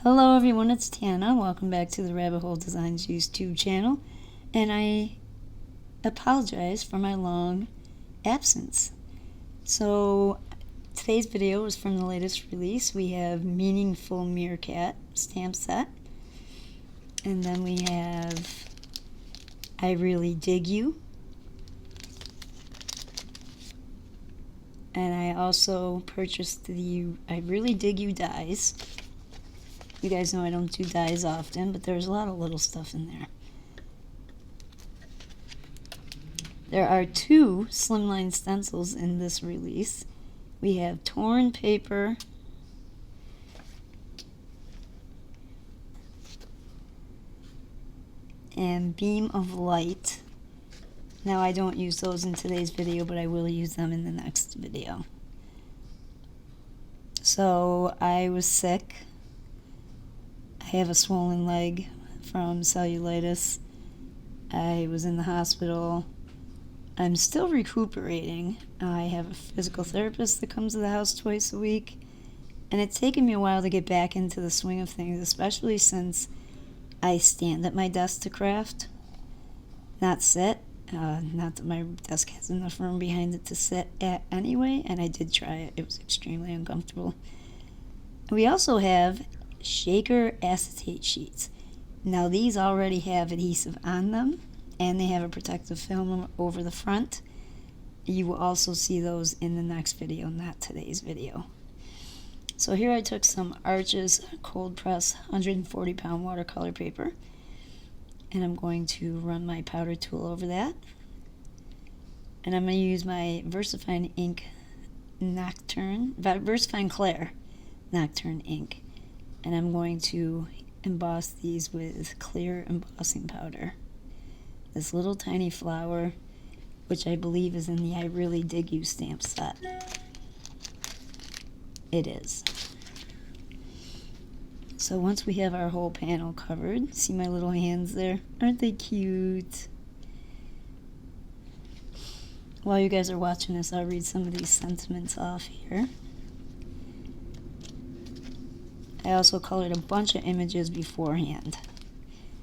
Hello everyone, it's Tana. Welcome back to the Rabbit Hole Designs YouTube channel. And I apologize for my long absence. So today's video is from the latest release. We have Meaningful Meerkat stamp set. And then we have I Really Dig You. And I also purchased the I Really Dig You dies. You guys know I don't do dies often, but there's a lot of little stuff in there. There are two slimline stencils in this release. We have Torn Paper and Beam of Light. Now I don't use those in today's video, but I will use them in the next video. So I was sick. I have a swollen leg from cellulitis. I was in the hospital. I'm still recuperating. I have a physical therapist that comes to the house twice a week. And it's taken me a while to get back into the swing of things, especially since I stand at my desk to craft, not sit. Not that my desk has enough room behind it to sit at anyway, and I did try it. It was extremely uncomfortable. We also have shaker acetate sheets. Now these already have adhesive on them and they have a protective film over the front. You will also see those in the next video, not today's video. So here I took some Arches cold press 140 pound watercolor paper and I'm going to run my powder tool over that, and I'm going to use my VersaFine ink VersaFine Clair Nocturne ink. And I'm going to emboss these with clear embossing powder. This little tiny flower, which I believe is in the I Really Dig You stamp set. It is. So once we have our whole panel covered, see my little hands there? Aren't they cute? While you guys are watching this, I'll read some of these sentiments off here. I also colored a bunch of images beforehand.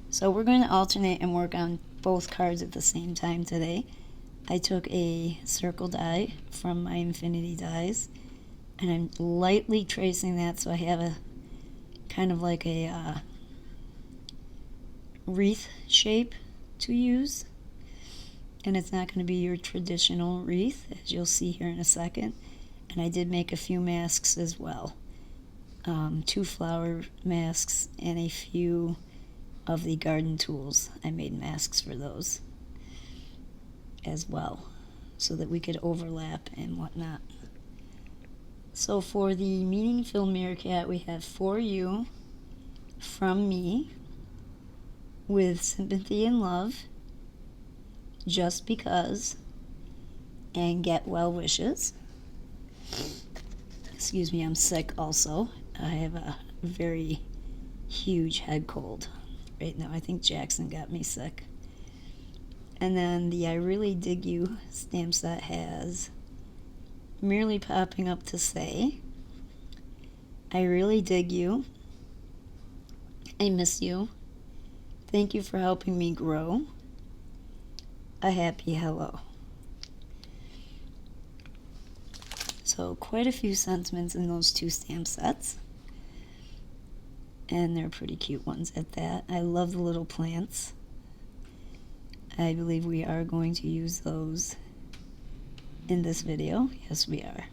So we're going to alternate and work on both cards at the same time today. I took a circle die from my Infinity dies, and I'm lightly tracing that so I have a kind of like a wreath shape to use. And it's not going to be your traditional wreath, as you'll see here in a second. And I did make a few masks as well. 2 flower masks and a few of the garden tools. I made masks for those as well so that we could overlap and whatnot. So for the Meaningful Meerkat, we have For You, From Me, With Sympathy and Love, Just Because, and Get Well Wishes. Excuse me, I'm sick also. I have a very huge head cold right now. I think Jackson got me sick. And then the I Really Dig You stamp set has Merely Popping Up to Say, I Really Dig You, I Miss You, Thank You for Helping Me Grow, A Happy Hello. So quite a few sentiments in those 2 stamp sets. And they're pretty cute ones at that. I love the little plants. I believe we are going to use those in this video. Yes, we are.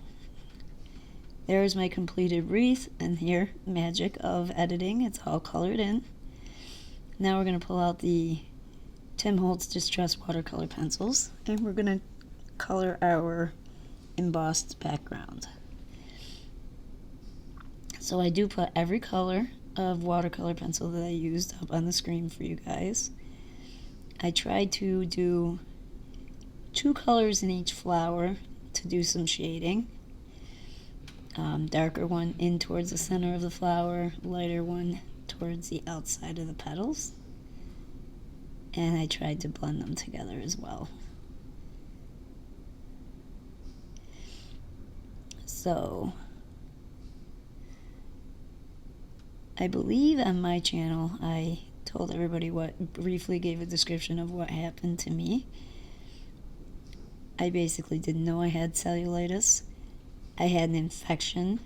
There's my completed wreath, and here, magic of editing. It's all colored in. Now we're going to pull out the Tim Holtz Distress watercolor pencils, and we're going to color our embossed background. So I do put every color of watercolor pencil that I used up on the screen for you guys. I tried to do 2 colors in each flower to do some shading. Darker one in towards the center of the flower, lighter one towards the outside of the petals. And I tried to blend them together as well. So I believe on my channel I told everybody briefly gave a description of what happened to me. I basically didn't know I had cellulitis. I had an infection.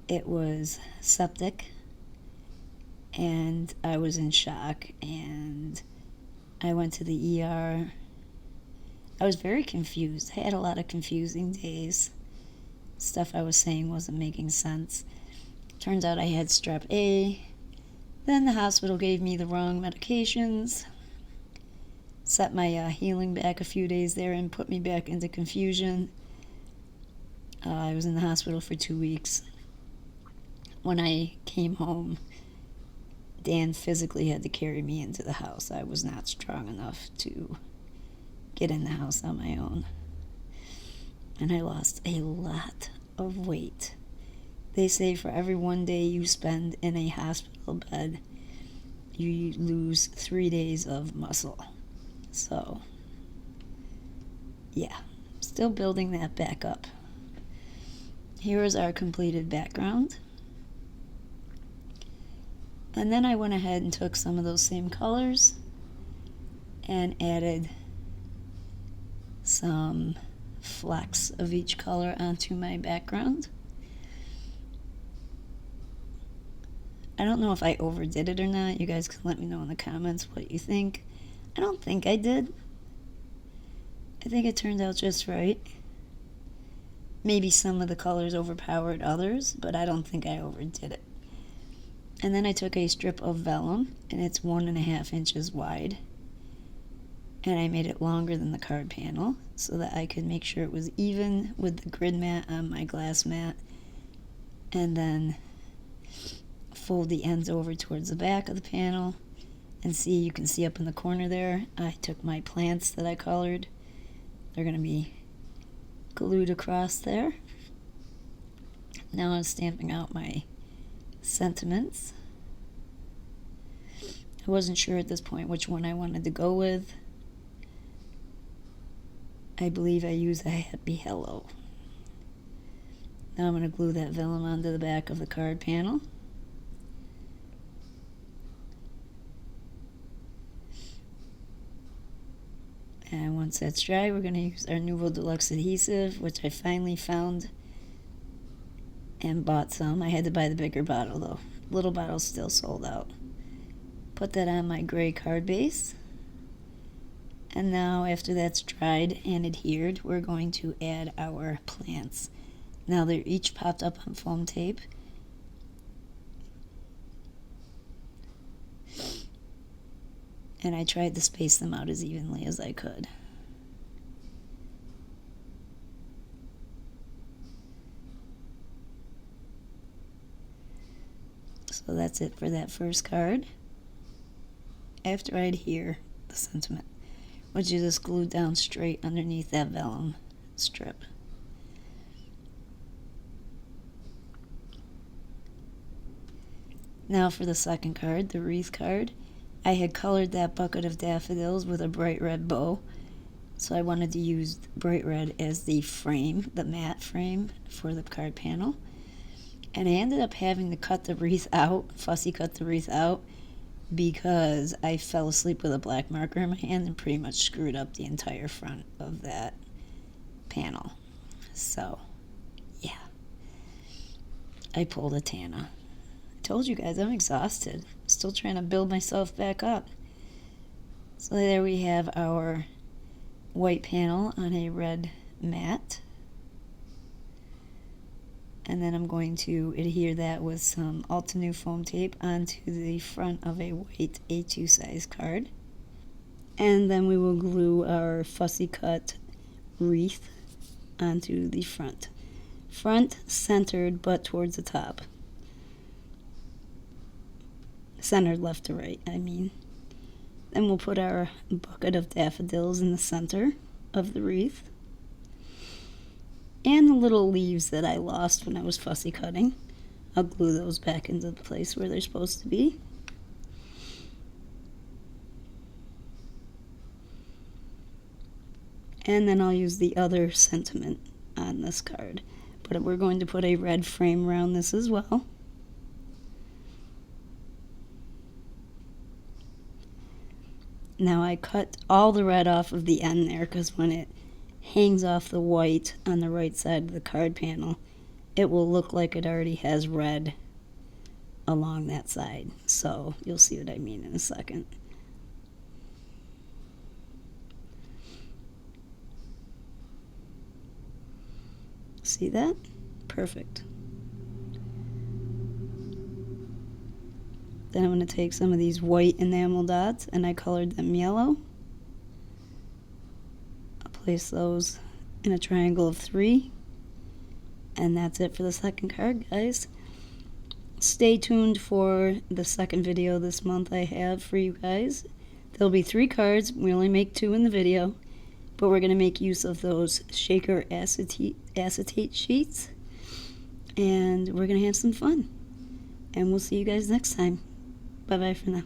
It was septic, and I was in shock, and I went to the ER. I was very confused. I had a lot of confusing days. Stuff I was saying wasn't making sense. Turns out I had strep A. Then the hospital gave me the wrong medications, set my healing back a few days there, and put me back into confusion. I was in the hospital for 2 weeks. When I came home, Dan physically had to carry me into the house. I was not strong enough to get in the house on my own. And I lost a lot of weight. They say for every 1 day you spend in a hospital bed, you lose 3 days of muscle. So, yeah, still building that back up. Here is our completed background. And then I went ahead and took some of those same colors and added some flecks of each color onto my background. I don't know if I overdid it or not. You guys can let me know in the comments what you think. I don't think I did. I think it turned out just right. Maybe some of the colors overpowered others, but I don't think I overdid it. And then I took a strip of vellum, and it's 1.5 inches wide. And I made it longer than the card panel so that I could make sure it was even with the grid mat on my glass mat. And then fold the ends over towards the back of the panel. And see, you can see up in the corner there, I took my plants that I colored. They're going to be glued across there. Now I'm stamping out my sentiments. I wasn't sure at this point which one I wanted to go with. I believe I use a happy hello. Now I'm going to glue that vellum onto the back of the card panel. And once that's dry, we're going to use our Nouveau Deluxe adhesive, which I finally found and bought some. I had to buy the bigger bottle though. Little bottle's still sold out. Put that on my gray card base. And now after that's dried and adhered, we're going to add our plants. Now they're each popped up on foam tape. And I tried to space them out as evenly as I could. So that's it for that first card. After I adhere the sentiment, which is just glued down straight underneath that vellum strip. Now for the second card, the wreath card. I had colored that bucket of daffodils with a bright red bow, so I wanted to use bright red as the frame, the matte frame for the card panel. And I ended up having to cut the wreath out, fussy cut the wreath out, because I fell asleep with a black marker in my hand and pretty much screwed up the entire front of that panel. So, yeah. I pulled a Tana. I told you guys I'm exhausted. Still trying to build myself back up. So there we have our white panel on a red mat. And then I'm going to adhere that with some Altenew foam tape onto the front of a white A2 size card. And then we will glue our fussy cut wreath onto the front. Front centered but towards the top. Centered left to right, I mean. Then we'll put our bucket of daffodils in the center of the wreath. And the little leaves that I lost when I was fussy cutting, I'll glue those back into the place where they're supposed to be. And then I'll use the other sentiment on this card. but we're going to put a red frame around this as well. Now I cut all the red off of the end there because when it hangs off the white on the right side of the card panel, it will look like it already has red along that side. So you'll see what I mean in a second. See that? Perfect. Then I'm going to take some of these white enamel dots and I colored them yellow. I'll place those in a triangle of 3. And that's it for the second card, guys. Stay tuned for the second video this month I have for you guys. There'll be 3 cards. We only make 2 in the video. But we're going to make use of those shaker acetate sheets. And we're going to have some fun. And we'll see you guys next time. Bye-bye for now.